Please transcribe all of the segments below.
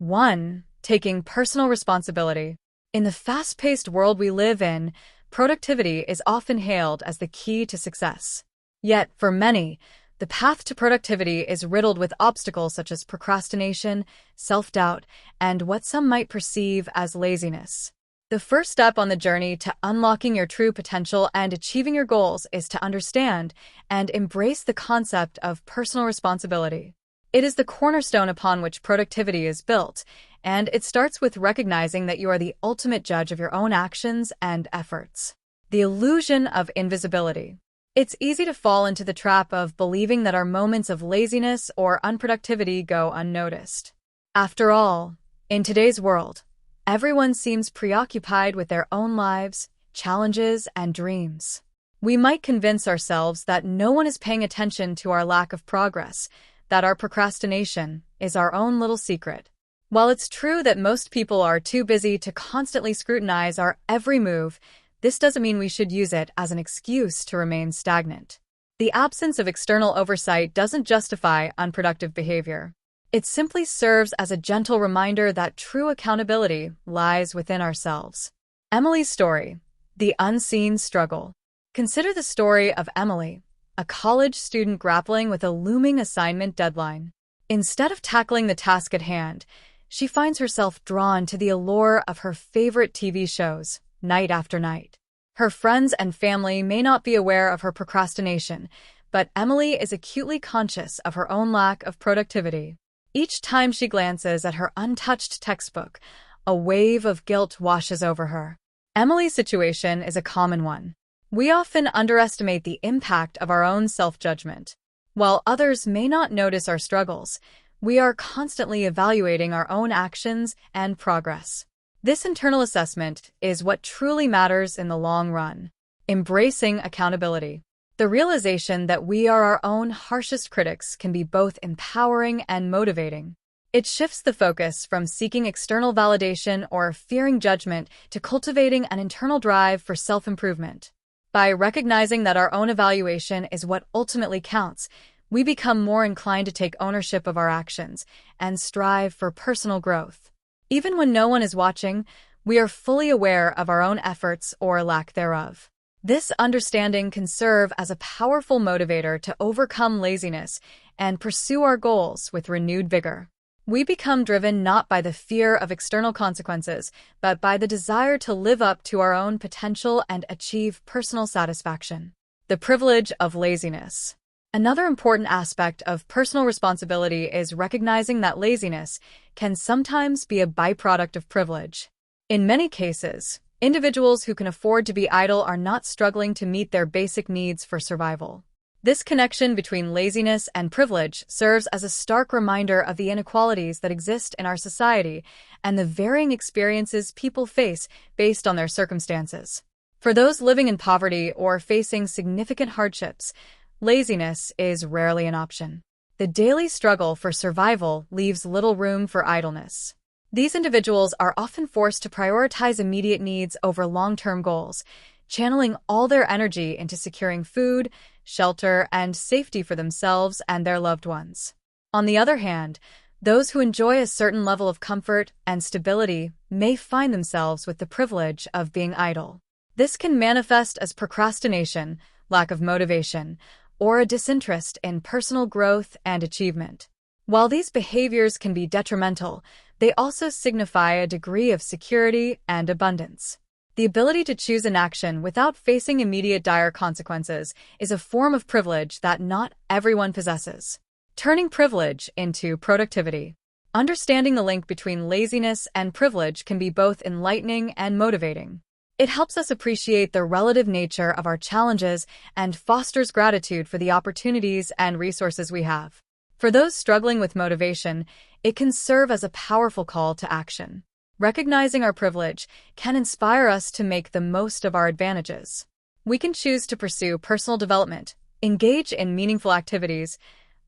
1. Taking personal responsibility. In the fast-paced world we live in, productivity is often hailed as the key to success. Yet, for many, the path to productivity is riddled with obstacles such as procrastination, self-doubt, and what some might perceive as laziness. The first step on the journey to unlocking your true potential and achieving your goals is to understand and embrace the concept of personal responsibility. It is the cornerstone upon which productivity is built, and it starts with recognizing that you are the ultimate judge of your own actions and efforts. The illusion of invisibility. It's easy to fall into the trap of believing that our moments of laziness or unproductivity go unnoticed. After all, in today's world, everyone seems preoccupied with their own lives, challenges, and dreams. We might convince ourselves that no one is paying attention to our lack of progress, that our procrastination is our own little secret. While it's true that most people are too busy to constantly scrutinize our every move, this doesn't mean we should use it as an excuse to remain stagnant. The absence of external oversight doesn't justify unproductive behavior. It simply serves as a gentle reminder that true accountability lies within ourselves. Emily's story, the unseen struggle. Consider the story of Emily, a college student grappling with a looming assignment deadline. Instead of tackling the task at hand, she finds herself drawn to the allure of her favorite TV shows, night after night. Her friends and family may not be aware of her procrastination, but Emily is acutely conscious of her own lack of productivity. Each time she glances at her untouched textbook, a wave of guilt washes over her. Emily's situation is a common one. We often underestimate the impact of our own self-judgment. While others may not notice our struggles, we are constantly evaluating our own actions and progress. This internal assessment is what truly matters in the long run. Embracing accountability. The realization that we are our own harshest critics can be both empowering and motivating. It shifts the focus from seeking external validation or fearing judgment to cultivating an internal drive for self-improvement. By recognizing that our own evaluation is what ultimately counts, we become more inclined to take ownership of our actions and strive for personal growth. Even when no one is watching, we are fully aware of our own efforts or lack thereof. This understanding can serve as a powerful motivator to overcome laziness and pursue our goals with renewed vigor. We become driven not by the fear of external consequences, but by the desire to live up to our own potential and achieve personal satisfaction. The privilege of laziness. Another important aspect of personal responsibility is recognizing that laziness can sometimes be a byproduct of privilege. In many cases, individuals who can afford to be idle are not struggling to meet their basic needs for survival. This connection between laziness and privilege serves as a stark reminder of the inequalities that exist in our society and the varying experiences people face based on their circumstances. For those living in poverty or facing significant hardships, laziness is rarely an option. The daily struggle for survival leaves little room for idleness. These individuals are often forced to prioritize immediate needs over long-term goals, channeling all their energy into securing food, shelter, and safety for themselves and their loved ones. On the other hand, those who enjoy a certain level of comfort and stability may find themselves with the privilege of being idle. This can manifest as procrastination, lack of motivation, or a disinterest in personal growth and achievement. While these behaviors can be detrimental, they also signify a degree of security and abundance. The ability to choose an action without facing immediate dire consequences is a form of privilege that not everyone possesses. Turning privilege into productivity. Understanding the link between laziness and privilege can be both enlightening and motivating. It helps us appreciate the relative nature of our challenges and fosters gratitude for the opportunities and resources we have. For those struggling with motivation, it can serve as a powerful call to action. Recognizing our privilege can inspire us to make the most of our advantages. We can choose to pursue personal development, engage in meaningful activities,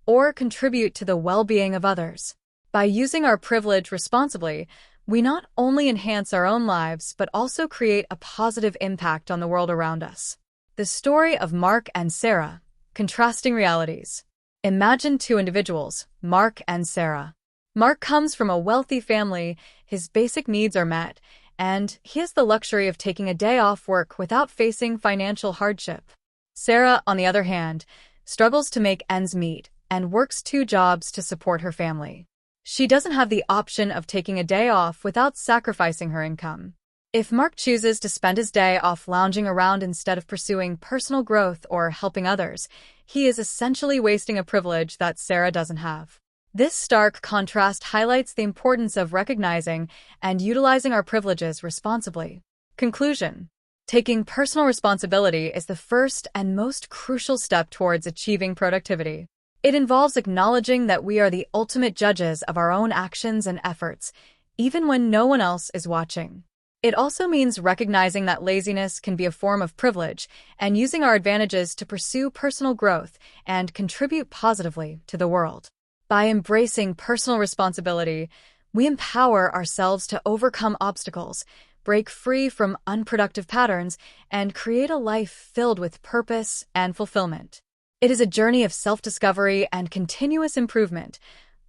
or contribute to the well-being of others. By using our privilege responsibly, we not only enhance our own lives but also create a positive impact on the world around us. The story of Mark and Sarah, contrasting realities. Imagine two individuals, Mark and Sarah. Mark comes from a wealthy family, his basic needs are met, and he has the luxury of taking a day off work without facing financial hardship. Sarah, on the other hand, struggles to make ends meet and works 2 jobs to support her family. She doesn't have the option of taking a day off without sacrificing her income. If Mark chooses to spend his day off lounging around instead of pursuing personal growth or helping others, he is essentially wasting a privilege that Sarah doesn't have. This stark contrast highlights the importance of recognizing and utilizing our privileges responsibly. Conclusion: taking personal responsibility is the first and most crucial step towards achieving productivity. It involves acknowledging that we are the ultimate judges of our own actions and efforts, even when no one else is watching. It also means recognizing that laziness can be a form of privilege and using our advantages to pursue personal growth and contribute positively to the world. By embracing personal responsibility, we empower ourselves to overcome obstacles, break free from unproductive patterns, and create a life filled with purpose and fulfillment. It is a journey of self-discovery and continuous improvement,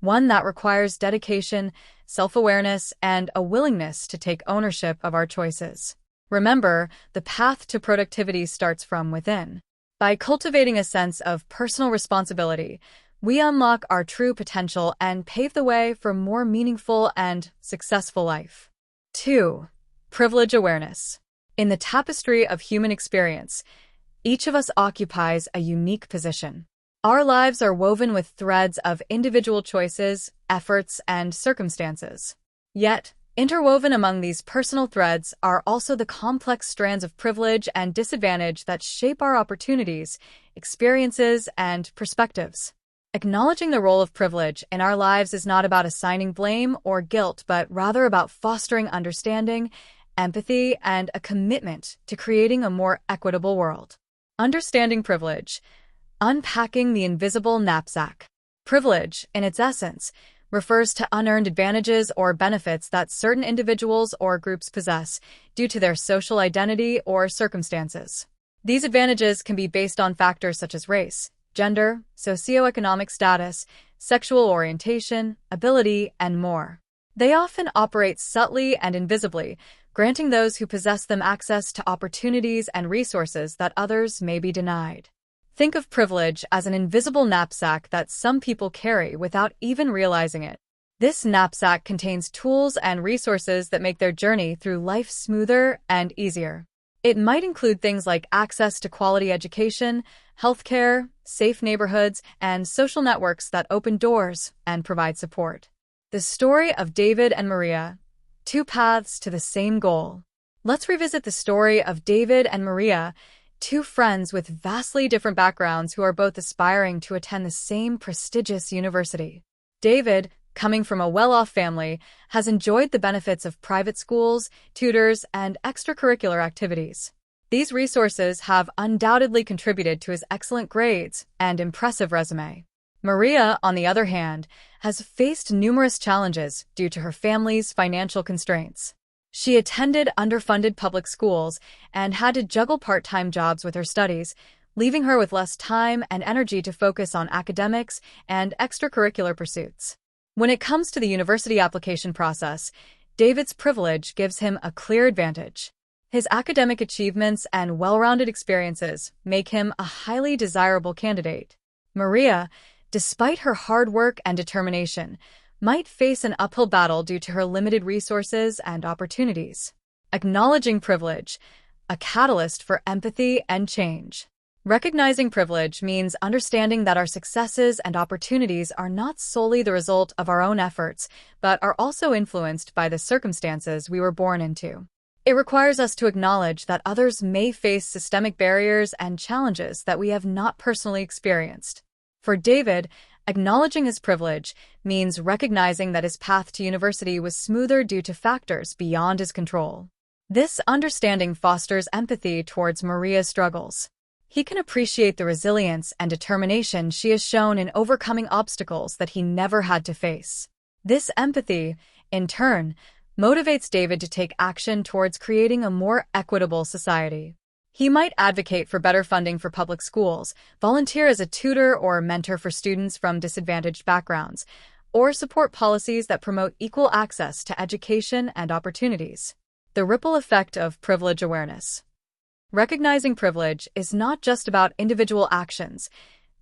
one that requires dedication, self-awareness, and a willingness to take ownership of our choices. Remember, the path to productivity starts from within. By cultivating a sense of personal responsibility, we unlock our true potential and pave the way for a more meaningful and successful life. 2. Privilege awareness. In the tapestry of human experience, each of us occupies a unique position. Our lives are woven with threads of individual choices, efforts, and circumstances. Yet, interwoven among these personal threads are also the complex strands of privilege and disadvantage that shape our opportunities, experiences, and perspectives. Acknowledging the role of privilege in our lives is not about assigning blame or guilt, but rather about fostering understanding, empathy, and a commitment to creating a more equitable world. Understanding privilege. Unpacking the invisible knapsack. Privilege, in its essence, refers to unearned advantages or benefits that certain individuals or groups possess due to their social identity or circumstances. These advantages can be based on factors such as race, gender, socioeconomic status, sexual orientation, ability, and more. They often operate subtly and invisibly, granting those who possess them access to opportunities and resources that others may be denied. Think of privilege as an invisible knapsack that some people carry without even realizing it. This knapsack contains tools and resources that make their journey through life smoother and easier. It might include things like access to quality education, healthcare, safe neighborhoods, and social networks that open doors and provide support. The story of David and Maria, 2 paths to the same goal. Let's revisit the story of David and Maria, 2 friends with vastly different backgrounds who are both aspiring to attend the same prestigious university. David, coming from a well-off family, has enjoyed the benefits of private schools, tutors, and extracurricular activities. These resources have undoubtedly contributed to his excellent grades and impressive resume. Maria, on the other hand, has faced numerous challenges due to her family's financial constraints. She attended underfunded public schools and had to juggle part-time jobs with her studies, leaving her with less time and energy to focus on academics and extracurricular pursuits. When it comes to the university application process, David's privilege gives him a clear advantage. His academic achievements and well-rounded experiences make him a highly desirable candidate. Maria, despite her hard work and determination, might face an uphill battle due to her limited resources and opportunities. Acknowledging privilege, a catalyst for empathy and change. Recognizing privilege means understanding that our successes and opportunities are not solely the result of our own efforts, but are also influenced by the circumstances we were born into. It requires us to acknowledge that others may face systemic barriers and challenges that we have not personally experienced. For David, acknowledging his privilege means recognizing that his path to university was smoother due to factors beyond his control. This understanding fosters empathy towards Maria's struggles. He can appreciate the resilience and determination she has shown in overcoming obstacles that he never had to face. This empathy, in turn, motivates David to take action towards creating a more equitable society. He might advocate for better funding for public schools, volunteer as a tutor or mentor for students from disadvantaged backgrounds, or support policies that promote equal access to education and opportunities. The ripple effect of privilege awareness. Recognizing privilege is not just about individual actions,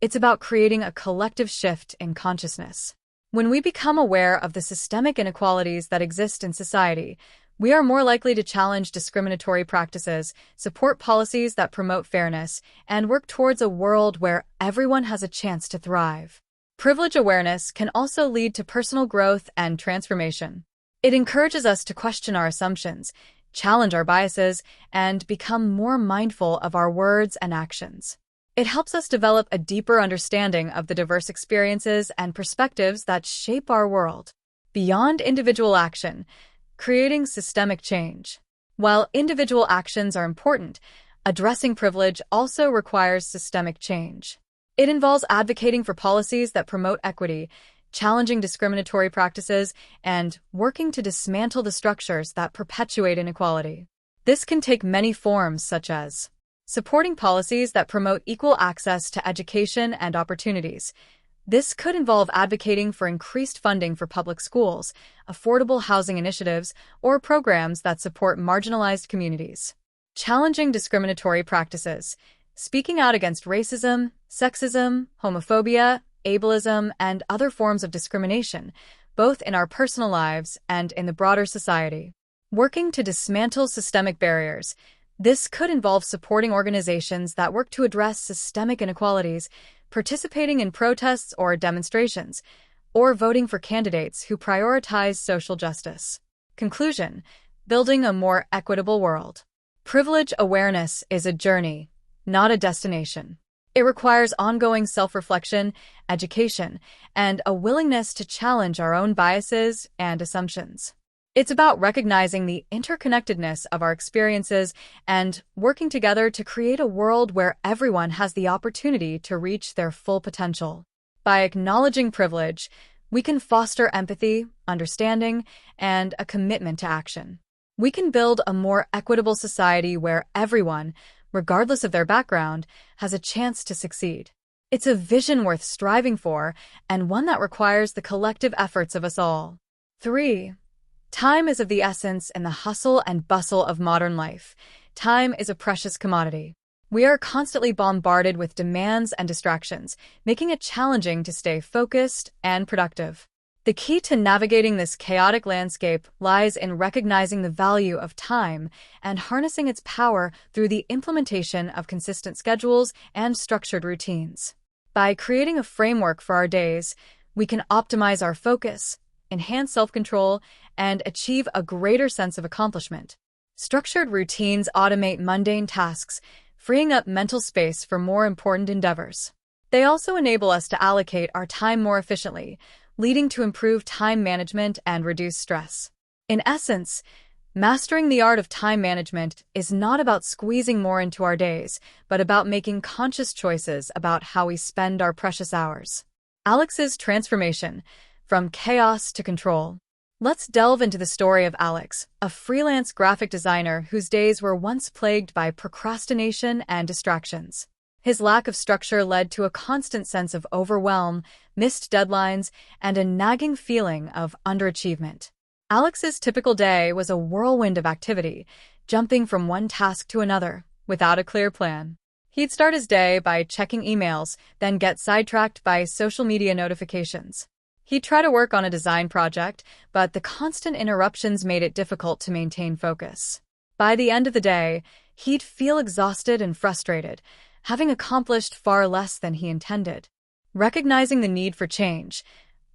it's about creating a collective shift in consciousness. When we become aware of the systemic inequalities that exist in society, we are more likely to challenge discriminatory practices, support policies that promote fairness, and work towards a world where everyone has a chance to thrive. Privilege awareness can also lead to personal growth and transformation. It encourages us to question our assumptions, challenge our biases, and become more mindful of our words and actions. It helps us develop a deeper understanding of the diverse experiences and perspectives that shape our world. Beyond individual action, creating systemic change. While individual actions are important, addressing privilege also requires systemic change. It involves advocating for policies that promote equity, challenging discriminatory practices, and working to dismantle the structures that perpetuate inequality. This can take many forms, such as supporting policies that promote equal access to education and opportunities. This could involve advocating for increased funding for public schools, affordable housing initiatives, or programs that support marginalized communities. Challenging discriminatory practices. Speaking out against racism, sexism, homophobia, ableism, and other forms of discrimination, both in our personal lives and in the broader society. Working to dismantle systemic barriers. This could involve supporting organizations that work to address systemic inequalities, participating in protests or demonstrations, or voting for candidates who prioritize social justice. Conclusion: building a more equitable world. Privilege awareness is a journey, not a destination. It requires ongoing self-reflection, education, and a willingness to challenge our own biases and assumptions. It's about recognizing the interconnectedness of our experiences and working together to create a world where everyone has the opportunity to reach their full potential. By acknowledging privilege, we can foster empathy, understanding, and a commitment to action. We can build a more equitable society where everyone, regardless of their background, has a chance to succeed. It's a vision worth striving for, and one that requires the collective efforts of us all. 3. Time is of the essence in the hustle and bustle of modern life. Time is a precious commodity. We are constantly bombarded with demands and distractions, making it challenging to stay focused and productive. The key to navigating this chaotic landscape lies in recognizing the value of time and harnessing its power through the implementation of consistent schedules and structured routines. By creating a framework for our days, we can optimize our focus, enhance self-control, and achieve a greater sense of accomplishment. Structured routines automate mundane tasks, freeing up mental space for more important endeavors. They also enable us to allocate our time more efficiently, leading to improved time management and reduced stress. In essence, mastering the art of time management is not about squeezing more into our days, but about making conscious choices about how we spend our precious hours. Alex's transformation, from chaos to control. Let's delve into the story of Alex, a freelance graphic designer whose days were once plagued by procrastination and distractions. His lack of structure led to a constant sense of overwhelm, missed deadlines, and a nagging feeling of underachievement. Alex's typical day was a whirlwind of activity, jumping from one task to another, without a clear plan. He'd start his day by checking emails, then get sidetracked by social media notifications. He'd try to work on a design project, but the constant interruptions made it difficult to maintain focus. By the end of the day, he'd feel exhausted and frustrated, having accomplished far less than he intended. Recognizing the need for change,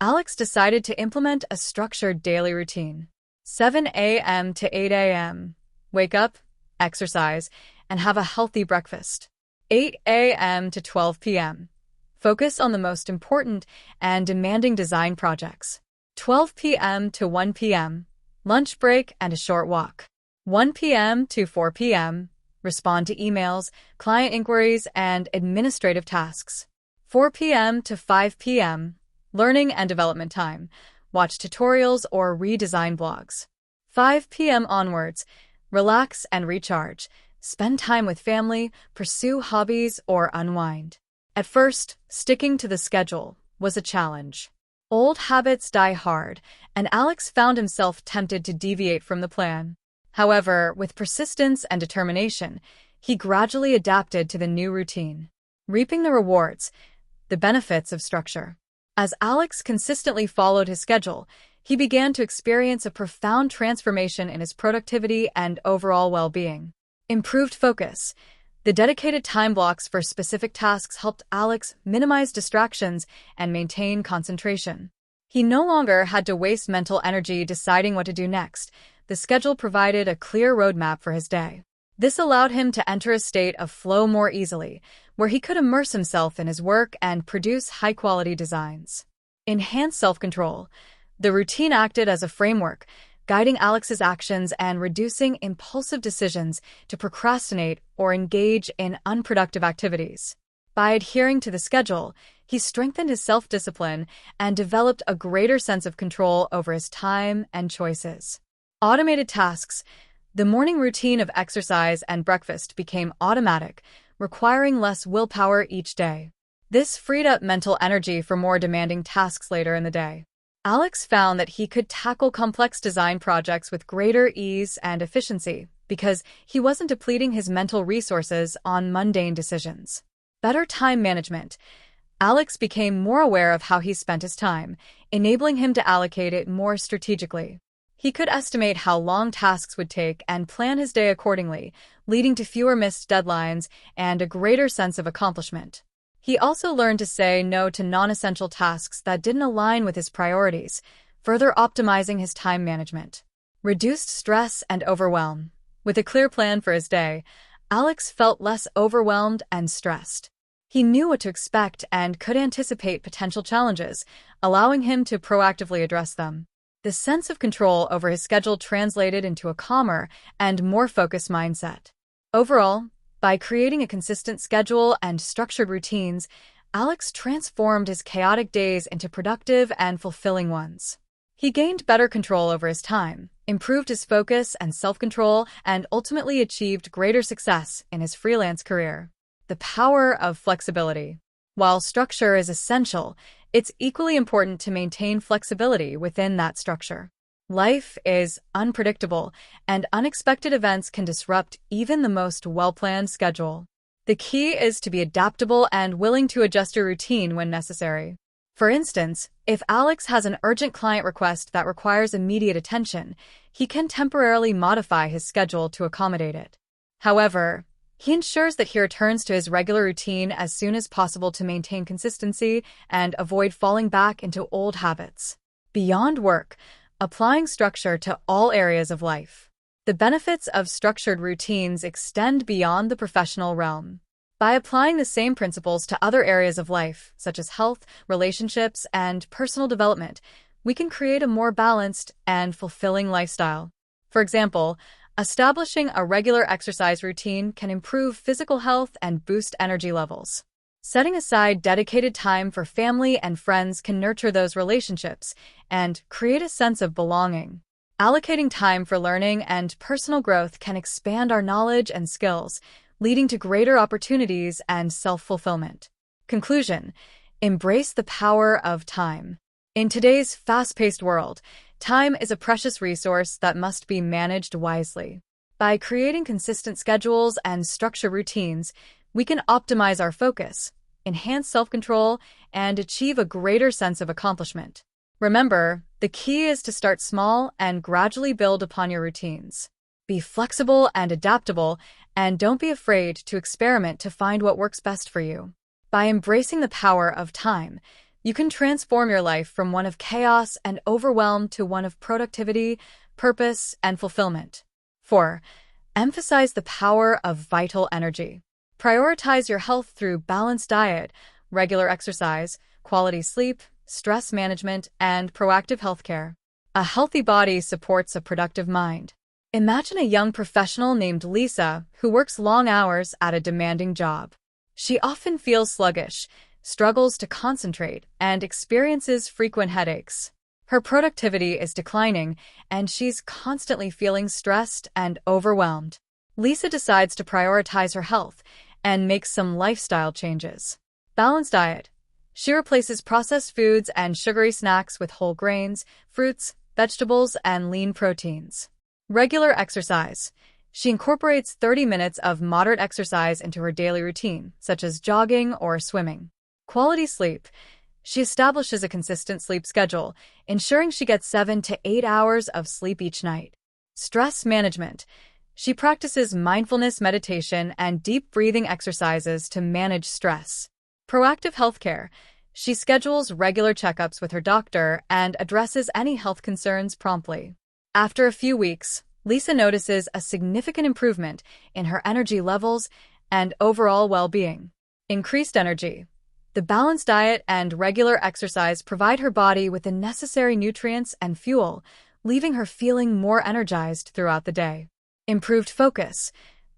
Alex decided to implement a structured daily routine. 7 a.m. to 8 a.m. Wake up, exercise, and have a healthy breakfast. 8 a.m. to 12 p.m. Focus on the most important and demanding design projects. 12 p.m. to 1 p.m. Lunch break and a short walk. 1 p.m. to 4 p.m. Respond to emails, client inquiries, and administrative tasks. 4 p.m. to 5 p.m. Learning and development time. Watch tutorials or redesign blogs. 5 p.m. onwards. Relax and recharge. Spend time with family, pursue hobbies, or unwind. At first, sticking to the schedule was a challenge. Old habits die hard, and Alex found himself tempted to deviate from the plan. However, with persistence and determination, he gradually adapted to the new routine, reaping the benefits of structure. As Alex consistently followed his schedule, he began to experience a profound transformation in his productivity and overall well-being. Improved focus. The dedicated time blocks for specific tasks helped Alex minimize distractions and maintain concentration. He no longer had to waste mental energy deciding what to do next. The schedule provided a clear roadmap for his day. This allowed him to enter a state of flow more easily, where he could immerse himself in his work and produce high-quality designs. Enhanced self-control. The routine acted as a framework, guiding Alex's actions and reducing impulsive decisions to procrastinate or engage in unproductive activities. By adhering to the schedule, he strengthened his self-discipline and developed a greater sense of control over his time and choices. Automated tasks. The morning routine of exercise and breakfast became automatic, requiring less willpower each day. This freed up mental energy for more demanding tasks later in the day. Alex found that he could tackle complex design projects with greater ease and efficiency because he wasn't depleting his mental resources on mundane decisions. Better time management. Alex became more aware of how he spent his time, enabling him to allocate it more strategically. He could estimate how long tasks would take and plan his day accordingly, leading to fewer missed deadlines and a greater sense of accomplishment. He also learned to say no to non-essential tasks that didn't align with his priorities, further optimizing his time management. Reduced stress and overwhelm. With a clear plan for his day, Alex felt less overwhelmed and stressed. He knew what to expect and could anticipate potential challenges, allowing him to proactively address them. The sense of control over his schedule translated into a calmer and more focused mindset. Overall, by creating a consistent schedule and structured routines, Alex transformed his chaotic days into productive and fulfilling ones. He gained better control over his time, improved his focus and self-control, and ultimately achieved greater success in his freelance career. The power of flexibility. While structure is essential, it's equally important to maintain flexibility within that structure. Life is unpredictable, and unexpected events can disrupt even the most well-planned schedule. The key is to be adaptable and willing to adjust your routine when necessary. For instance, if Alex has an urgent client request that requires immediate attention, he can temporarily modify his schedule to accommodate it. However, he ensures that he returns to his regular routine as soon as possible to maintain consistency and avoid falling back into old habits. Beyond work, applying structure to all areas of life. The benefits of structured routines extend beyond the professional realm. By applying the same principles to other areas of life, such as health, relationships, and personal development, we can create a more balanced and fulfilling lifestyle. For example, establishing a regular exercise routine can improve physical health and boost energy levels. Setting aside dedicated time for family and friends can nurture those relationships and create a sense of belonging. Allocating time for learning and personal growth can expand our knowledge and skills, leading to greater opportunities and self-fulfillment. Conclusion: embrace the power of time. In today's fast-paced world, time is a precious resource that must be managed wisely. By creating consistent schedules and structured routines, we can optimize our focus, enhance self-control, and achieve a greater sense of accomplishment. Remember, the key is to start small and gradually build upon your routines. Be flexible and adaptable, and don't be afraid to experiment to find what works best for you. By embracing the power of time, you can transform your life from one of chaos and overwhelm to one of productivity, purpose, and fulfillment. 4. Emphasize the power of vital energy. Prioritize your health through balanced diet, regular exercise, quality sleep, stress management, and proactive healthcare. A healthy body supports a productive mind. Imagine a young professional named Lisa who works long hours at a demanding job. She often feels sluggish, struggles to concentrate, and experiences frequent headaches. Her productivity is declining, and she's constantly feeling stressed and overwhelmed. Lisa decides to prioritize her health and makes some lifestyle changes. Balanced diet. She replaces processed foods and sugary snacks with whole grains, fruits, vegetables, and lean proteins. Regular exercise. She incorporates 30 minutes of moderate exercise into her daily routine, such as jogging or swimming. Quality sleep. She establishes a consistent sleep schedule, ensuring she gets 7 to 8 hours of sleep each night. Stress management. She practices mindfulness meditation and deep breathing exercises to manage stress. Proactive healthcare. She schedules regular checkups with her doctor and addresses any health concerns promptly. After a few weeks, Lisa notices a significant improvement in her energy levels and overall well-being. Increased energy. The balanced diet and regular exercise provide her body with the necessary nutrients and fuel, leaving her feeling more energized throughout the day. Improved focus.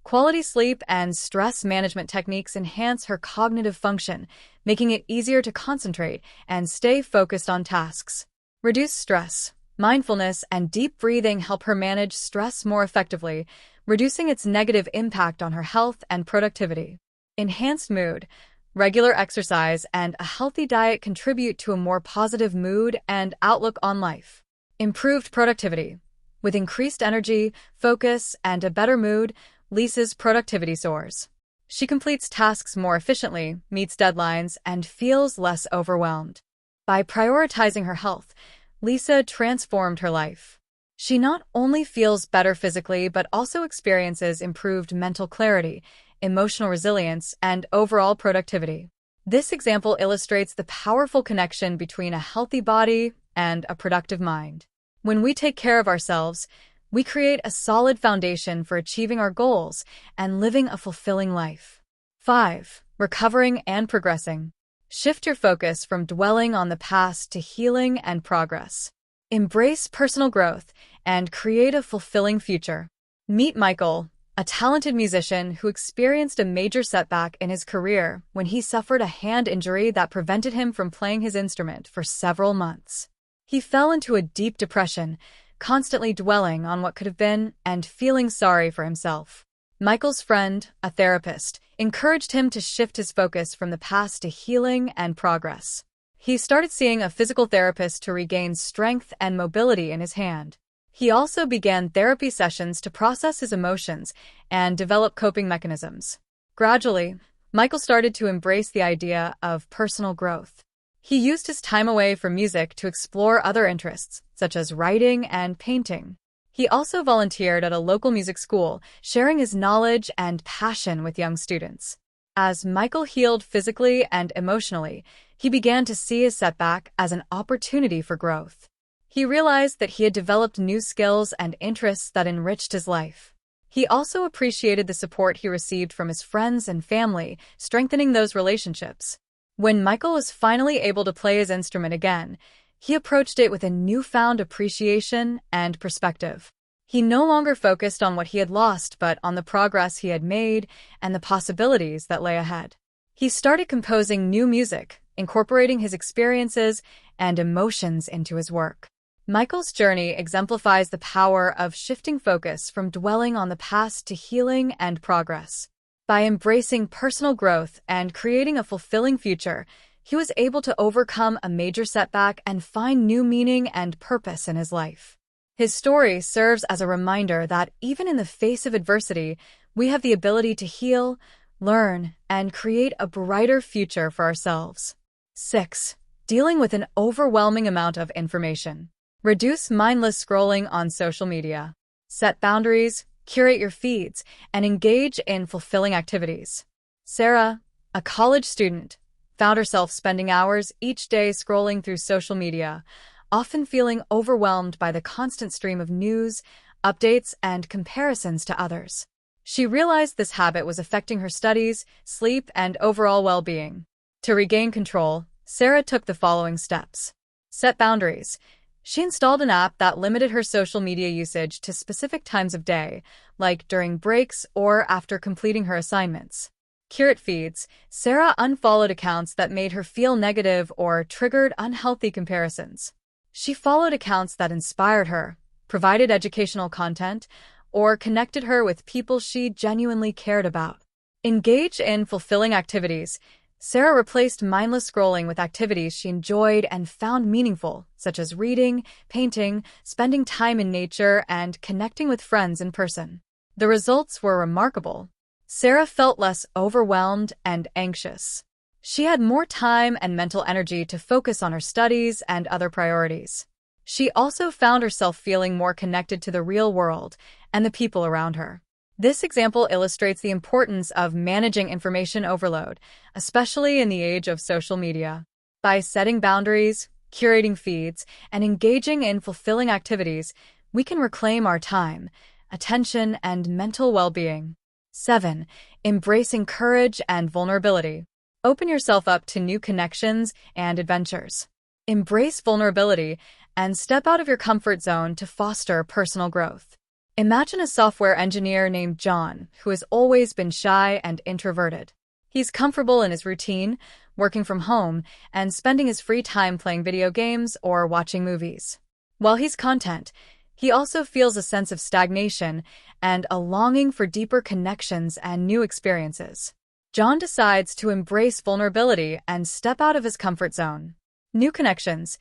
Quality sleep and stress management techniques enhance her cognitive function, making it easier to concentrate and stay focused on tasks. Reduced stress. Mindfulness and deep breathing help her manage stress more effectively, reducing its negative impact on her health and productivity. Enhanced mood. Regular exercise and a healthy diet contribute to a more positive mood and outlook on life. Improved productivity. With increased energy, focus, and a better mood, Lisa's productivity soars. She completes tasks more efficiently, meets deadlines, and feels less overwhelmed. By prioritizing her health, Lisa transformed her life. She not only feels better physically but also experiences improved mental clarity, emotional resilience, and overall productivity. This example illustrates the powerful connection between a healthy body and a productive mind. When we take care of ourselves, we create a solid foundation for achieving our goals and living a fulfilling life. 5. Recovering and progressing. Shift your focus from dwelling on the past to healing and progress. Embrace personal growth and create a fulfilling future. Meet Michael, a talented musician who experienced a major setback in his career when he suffered a hand injury that prevented him from playing his instrument for several months. He fell into a deep depression, constantly dwelling on what could have been and feeling sorry for himself. Michael's friend, a therapist, encouraged him to shift his focus from the past to healing and progress. He started seeing a physical therapist to regain strength and mobility in his hand. He also began therapy sessions to process his emotions and develop coping mechanisms. Gradually, Michael started to embrace the idea of personal growth. He used his time away from music to explore other interests, such as writing and painting. He also volunteered at a local music school, sharing his knowledge and passion with young students. As Michael healed physically and emotionally, he began to see his setback as an opportunity for growth. He realized that he had developed new skills and interests that enriched his life. He also appreciated the support he received from his friends and family, strengthening those relationships. When Michael was finally able to play his instrument again, he approached it with a newfound appreciation and perspective. He no longer focused on what he had lost, but on the progress he had made and the possibilities that lay ahead. He started composing new music, incorporating his experiences and emotions into his work. Michael's journey exemplifies the power of shifting focus from dwelling on the past to healing and progress. By embracing personal growth and creating a fulfilling future, he was able to overcome a major setback and find new meaning and purpose in his life. His story serves as a reminder that even in the face of adversity, we have the ability to heal, learn, and create a brighter future for ourselves. 6. Dealing with an overwhelming amount of information. Reduce mindless scrolling on social media. Set boundaries, curate your feeds, and engage in fulfilling activities. Sarah, a college student, found herself spending hours each day scrolling through social media, often feeling overwhelmed by the constant stream of news, updates, and comparisons to others. She realized this habit was affecting her studies, sleep, and overall well-being. To regain control, Sarah took the following steps. Set boundaries. She installed an app that limited her social media usage to specific times of day, like during breaks or after completing her assignments. Curate feeds. Sarah unfollowed accounts that made her feel negative or triggered unhealthy comparisons. She followed accounts that inspired her, provided educational content, or connected her with people she genuinely cared about. Engage in fulfilling activities. Sarah replaced mindless scrolling with activities she enjoyed and found meaningful, such as reading, painting, spending time in nature, and connecting with friends in person. The results were remarkable. Sarah felt less overwhelmed and anxious. She had more time and mental energy to focus on her studies and other priorities. She also found herself feeling more connected to the real world and the people around her. This example illustrates the importance of managing information overload, especially in the age of social media. By setting boundaries, curating feeds, and engaging in fulfilling activities, we can reclaim our time, attention, and mental well-being. 7. Embracing courage and vulnerability. Open yourself up to new connections and adventures. Embrace vulnerability and step out of your comfort zone to foster personal growth. Imagine a software engineer named John, who has always been shy and introverted. He's comfortable in his routine, working from home, and spending his free time playing video games or watching movies. While he's content, he also feels a sense of stagnation and a longing for deeper connections and new experiences. John decides to embrace vulnerability and step out of his comfort zone. New connections.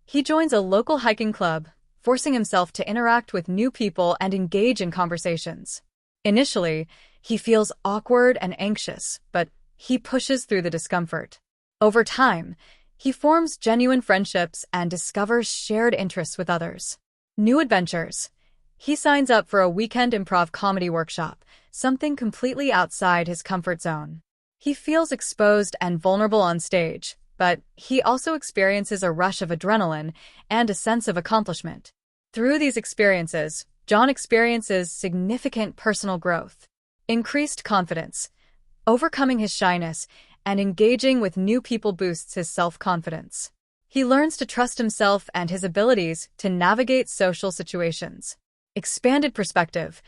He joins a local hiking club, forcing himself to interact with new people and engage in conversations. Initially, he feels awkward and anxious, but he pushes through the discomfort. Over time, he forms genuine friendships and discovers shared interests with others. New adventures. He signs up for a weekend improv comedy workshop, something completely outside his comfort zone. He feels exposed and vulnerable on stage, but he also experiences a rush of adrenaline and a sense of accomplishment. Through these experiences, John experiences significant personal growth, increased confidence. Overcoming his shyness and engaging with new people boosts his self-confidence. He learns to trust himself and his abilities to navigate social situations. Expanded perspective.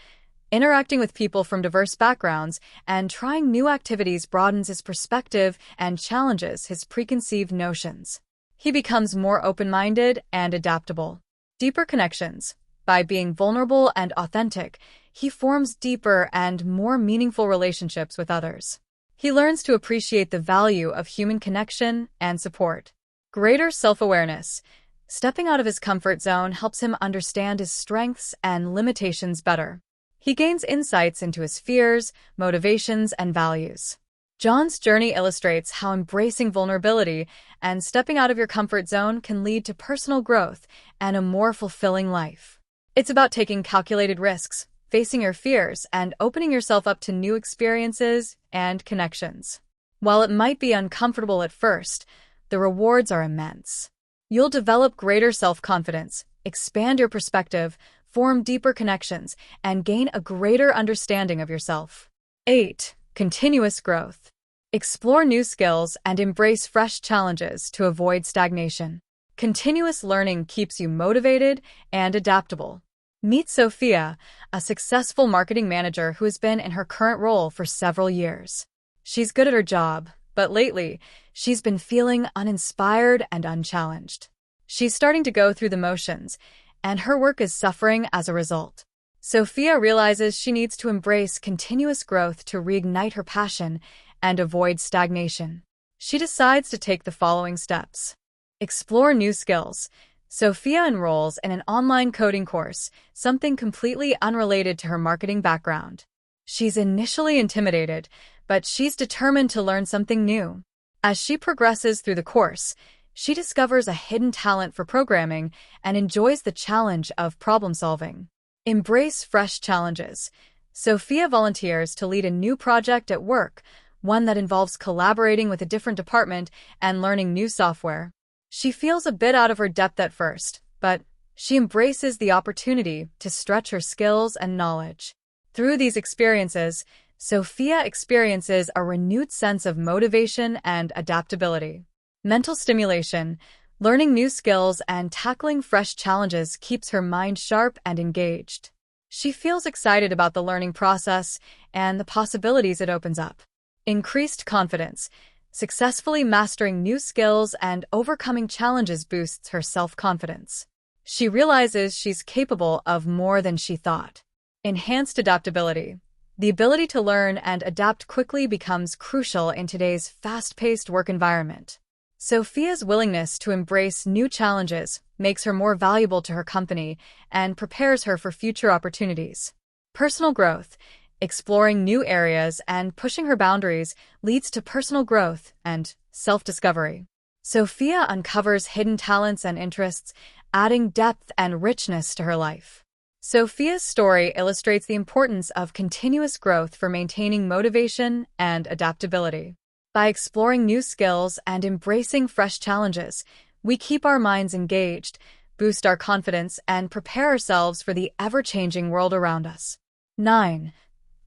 Interacting with people from diverse backgrounds and trying new activities broadens his perspective and challenges his preconceived notions. He becomes more open-minded and adaptable. Deeper connections. By being vulnerable and authentic, he forms deeper and more meaningful relationships with others. He learns to appreciate the value of human connection and support. Greater self-awareness. Stepping out of his comfort zone helps him understand his strengths and limitations better. He gains insights into his fears, motivations, and values. John's journey illustrates how embracing vulnerability and stepping out of your comfort zone can lead to personal growth and a more fulfilling life. It's about taking calculated risks, facing your fears, and opening yourself up to new experiences and connections. While it might be uncomfortable at first, the rewards are immense. You'll develop greater self-confidence, expand your perspective, form deeper connections, and gain a greater understanding of yourself. 8. Continuous growth. Explore new skills and embrace fresh challenges to avoid stagnation. Continuous learning keeps you motivated and adaptable. Meet Sophia, a successful marketing manager who has been in her current role for several years. She's good at her job, but lately, she's been feeling uninspired and unchallenged. She's starting to go through the motions, and her work is suffering as a result. Sophia realizes she needs to embrace continuous growth to reignite her passion and avoid stagnation. She decides to take the following steps. Explore new skills. Sophia enrolls in an online coding course, something completely unrelated to her marketing background. She's initially intimidated, but she's determined to learn something new. As she progresses through the course, she discovers a hidden talent for programming and enjoys the challenge of problem-solving. Embrace fresh challenges. Sophia volunteers to lead a new project at work, one that involves collaborating with a different department and learning new software. She feels a bit out of her depth at first, but she embraces the opportunity to stretch her skills and knowledge. Through these experiences, Sophia experiences a renewed sense of motivation and adaptability. Mental stimulation. Learning new skills and tackling fresh challenges keeps her mind sharp and engaged. She feels excited about the learning process and the possibilities it opens up. Increased confidence. Successfully mastering new skills and overcoming challenges boosts her self-confidence. She realizes she's capable of more than she thought. Enhanced adaptability. The ability to learn and adapt quickly becomes crucial in today's fast-paced work environment. Sophia's willingness to embrace new challenges makes her more valuable to her company and prepares her for future opportunities. Personal growth, exploring new areas and pushing her boundaries leads to personal growth and self-discovery. Sophia uncovers hidden talents and interests, adding depth and richness to her life. Sophia's story illustrates the importance of continuous growth for maintaining motivation and adaptability. By exploring new skills and embracing fresh challenges, we keep our minds engaged, boost our confidence, and prepare ourselves for the ever-changing world around us. 9.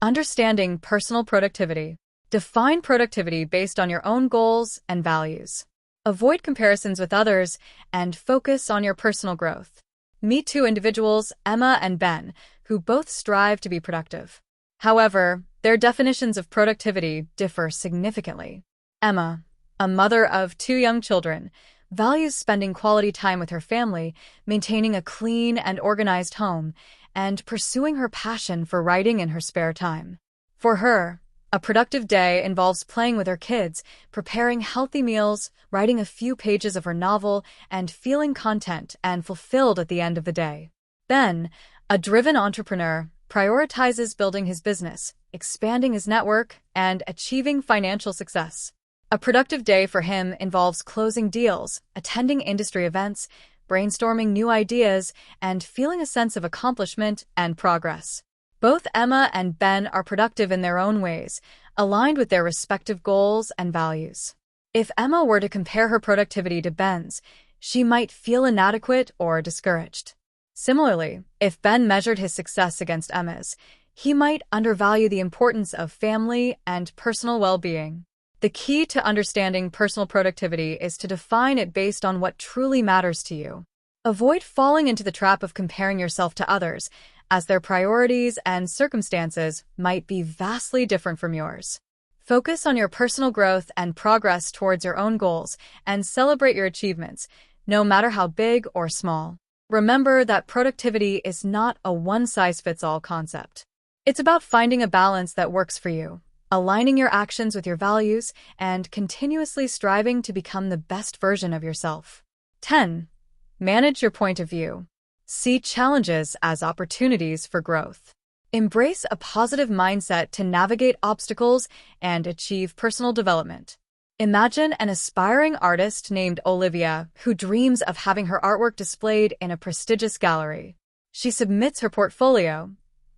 Understanding personal productivity. Define productivity based on your own goals and values. Avoid comparisons with others and focus on your personal growth. Meet two individuals, Emma and Ben, who both strive to be productive. However, their definitions of productivity differ significantly. Emma, a mother of 2 young children, values spending quality time with her family, maintaining a clean and organized home, and pursuing her passion for writing in her spare time. For her, a productive day involves playing with her kids, preparing healthy meals, writing a few pages of her novel, and feeling content and fulfilled at the end of the day. Ben, a driven entrepreneur, prioritizes building his business, expanding his network, and achieving financial success. A productive day for him involves closing deals, attending industry events, brainstorming new ideas, and feeling a sense of accomplishment and progress. Both Emma and Ben are productive in their own ways, aligned with their respective goals and values. If Emma were to compare her productivity to Ben's, she might feel inadequate or discouraged. Similarly, if Ben measured his success against Emma's, he might undervalue the importance of family and personal well-being. The key to understanding personal productivity is to define it based on what truly matters to you. Avoid falling into the trap of comparing yourself to others, as their priorities and circumstances might be vastly different from yours. Focus on your personal growth and progress towards your own goals, and celebrate your achievements, no matter how big or small. Remember that productivity is not a one-size-fits-all concept. It's about finding a balance that works for you, aligning your actions with your values, and continuously striving to become the best version of yourself. 10. Manage your point of view. See challenges as opportunities for growth. Embrace a positive mindset to navigate obstacles and achieve personal development. Imagine an aspiring artist named Olivia who dreams of having her artwork displayed in a prestigious gallery. She submits her portfolio,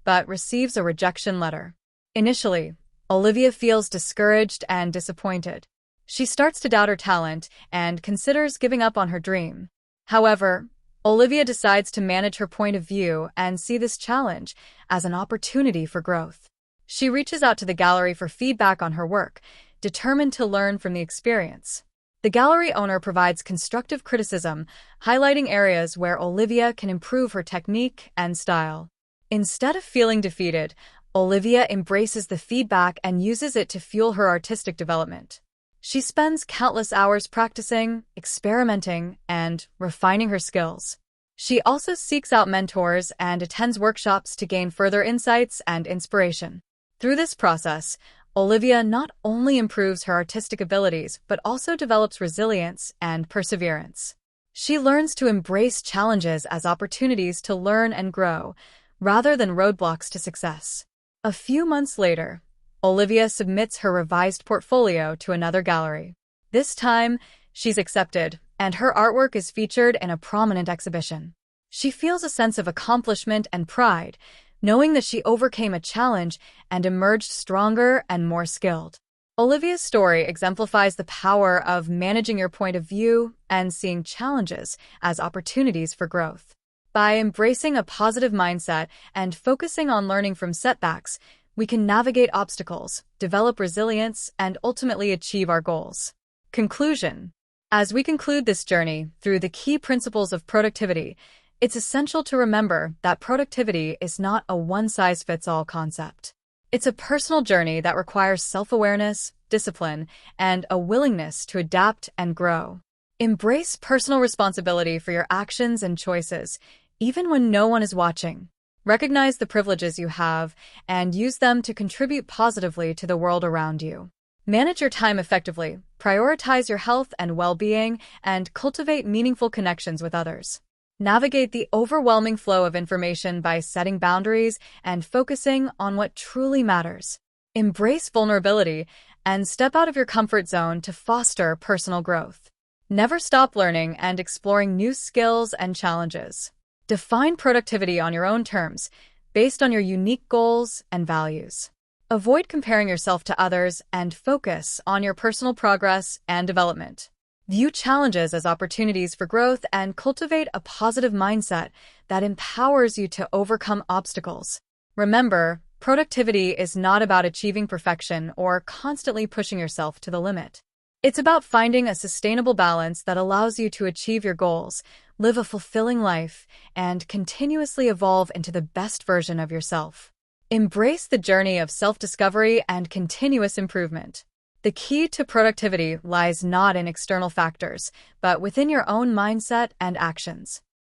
but receives a rejection letter. Initially, Olivia feels discouraged and disappointed. She starts to doubt her talent and considers giving up on her dream. However, Olivia decides to manage her point of view and see this challenge as an opportunity for growth. She reaches out to the gallery for feedback on her work, determined to learn from the experience. The gallery owner provides constructive criticism, highlighting areas where Olivia can improve her technique and style. Instead of feeling defeated, Olivia embraces the feedback and uses it to fuel her artistic development. She spends countless hours practicing, experimenting, and refining her skills. She also seeks out mentors and attends workshops to gain further insights and inspiration. Through this process, Olivia not only improves her artistic abilities but also develops resilience and perseverance. She learns to embrace challenges as opportunities to learn and grow, rather than roadblocks to success. A few months later, Olivia submits her revised portfolio to another gallery. This time, she's accepted, and her artwork is featured in a prominent exhibition. She feels a sense of accomplishment and pride, knowing that she overcame a challenge and emerged stronger and more skilled. Olivia's story exemplifies the power of managing your point of view and seeing challenges as opportunities for growth. By embracing a positive mindset and focusing on learning from setbacks, we can navigate obstacles, develop resilience, and ultimately achieve our goals. Conclusion. As we conclude this journey through the key principles of productivity, it's essential to remember that productivity is not a one-size-fits-all concept. It's a personal journey that requires self-awareness, discipline, and a willingness to adapt and grow. Embrace personal responsibility for your actions and choices, even when no one is watching. Recognize the privileges you have and use them to contribute positively to the world around you. Manage your time effectively, prioritize your health and well-being, and cultivate meaningful connections with others. Navigate the overwhelming flow of information by setting boundaries and focusing on what truly matters. Embrace vulnerability and step out of your comfort zone to foster personal growth. Never stop learning and exploring new skills and challenges. Define productivity on your own terms, based on your unique goals and values. Avoid comparing yourself to others and focus on your personal progress and development. View challenges as opportunities for growth and cultivate a positive mindset that empowers you to overcome obstacles. Remember, productivity is not about achieving perfection or constantly pushing yourself to the limit. It's about finding a sustainable balance that allows you to achieve your goals, live a fulfilling life, and continuously evolve into the best version of yourself. Embrace the journey of self-discovery and continuous improvement. The key to productivity lies not in external factors, but within your own mindset and actions.